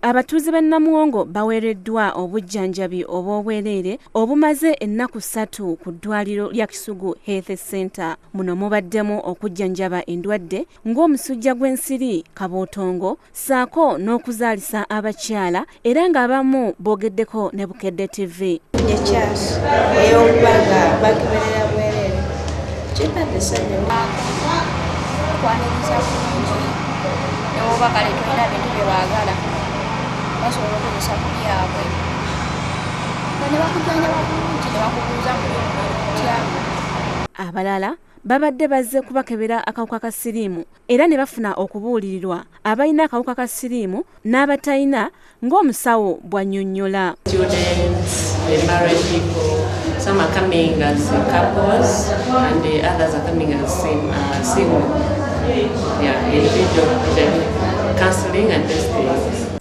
Abatuuze b'e Namuwongo baweereddwa obujjanjabi obw'obwereere obumaze ennaku 3 ku ddwaliro lya Kisugu Health Center. Muno mubaddemu okujjanjaba endwadde ng'omusujja gw'ensiri, kabootongo, ssaako n'okuzaalisa abakyala era ng'abamu boogeddeko ne Bukedde TV. Ekyasi ey'okubanga bakeberera bwereere kibadde ssanyu kwaniriza bulungi n'oba kale tulina bintu bye baagala basobola okukozesa ku byabwe nga ne bakujjanjaba bulungi ne bakubuuza mu kyabwe. Abalala babadde bazze kubakebera akawuka ka siriimu era ne bafuna okubuulirirwa abalina akawuka ka siriimu n'abatalina ng'omusawo bw'annyonnyola. Some are coming as couples and the others are coming as single. Yeah, individual counseling and testing.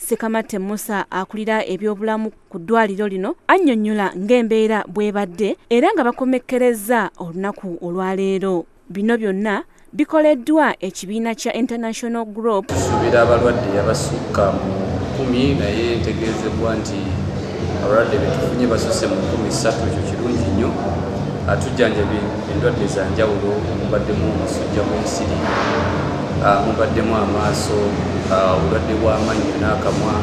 Sekamatte Musa akulira ebyobulamu ku ddwaliro lino annyonnyola ng'embeera bw'ebadde era nga bakomekkerezza olunaku olwaleero. Bino byonna bikoleddwa ekibiina kya International Group. Tusuubira abalwadde abasukka mu 10 naye ntegeezebwa nti abalwadde betufunye basusse mu 13. Ekyo kirungi nnyo. Atujjanjabye endwadde za njawulo, mubaddemu omusujja gw'ensiri, mubaddemu amaaso, obulwadde bw'amannyo n'akamwa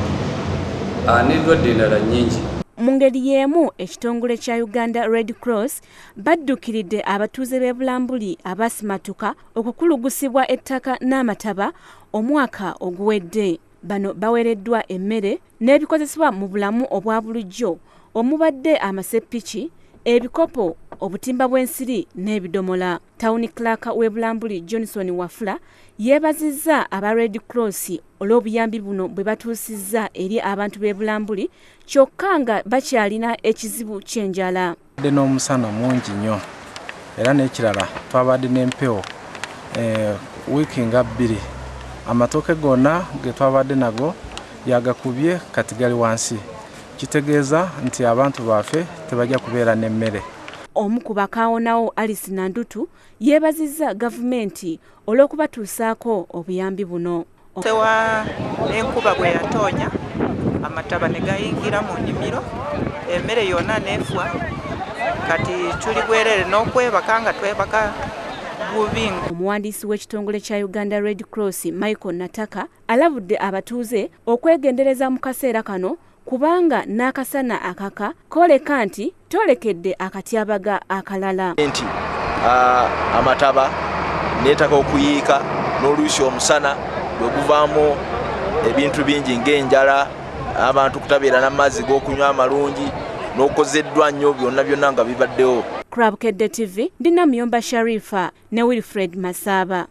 n'endwadde endala nnyingi. Mu ngeri y'emu ekitongole kya Uganda Red Cross baddukiridde abatuuze b'e Bulambuli abasimatuka okukulugusibwa ettaka n'amataba omwaka oguwedde. Bano baweereddwa emmere n'ebikozesebwa mu bulamu obwa bulijjo omubadde amaseppiki, ebikopo, obutimba bw'ensiri n'ebidomola. Town Clerk w'e Bulambuli Johnson Wafula yeebazizza aba Red Cross olw'obuyambi buno bwe batuusizza eri abantu b'e Bulambuli kyokka nga bakyalina ekizibu ky'enjala. N'omusana mungi nnyo era n'ekirala twabadde n'empewo wiiki nga 2. Amatooke gonna ge twabadde nago yagakubye kati gali wansi. Kitegeeza nti abantu baffe tebajja kubeera n'emmere. Omu ku bakaawonawo Alice Nandutu yeebazizza gavumenti olw'okubatuusaako obuyambi buno. Sewa n'enkuba bwe yatoonya amataba ne gayingira mu nnimiro, emmere yonna n'efwa, kati tuli bwereere n'okwebaka nga twebaka bubi. Omuwandiisi w'ekitongole kya Uganda Red Cross Michael Nataka alabudde abatuuze okwegendereza mu kaseera kano kubanga n'akasana akaka koleka nti tolekedde akatyabaga akalala. Nti amataba neetaka okuyiika n'oluusi omusana bwe guvaamu ebintu bingi ng'enjala, abantu kutabeera n'amazzi g'okunywa amalungi n'okozeddwa nnyo byonna nga bibaddewo. Bukedde TV ndi Namuyomba Sharifa ne Wilfred Masaba.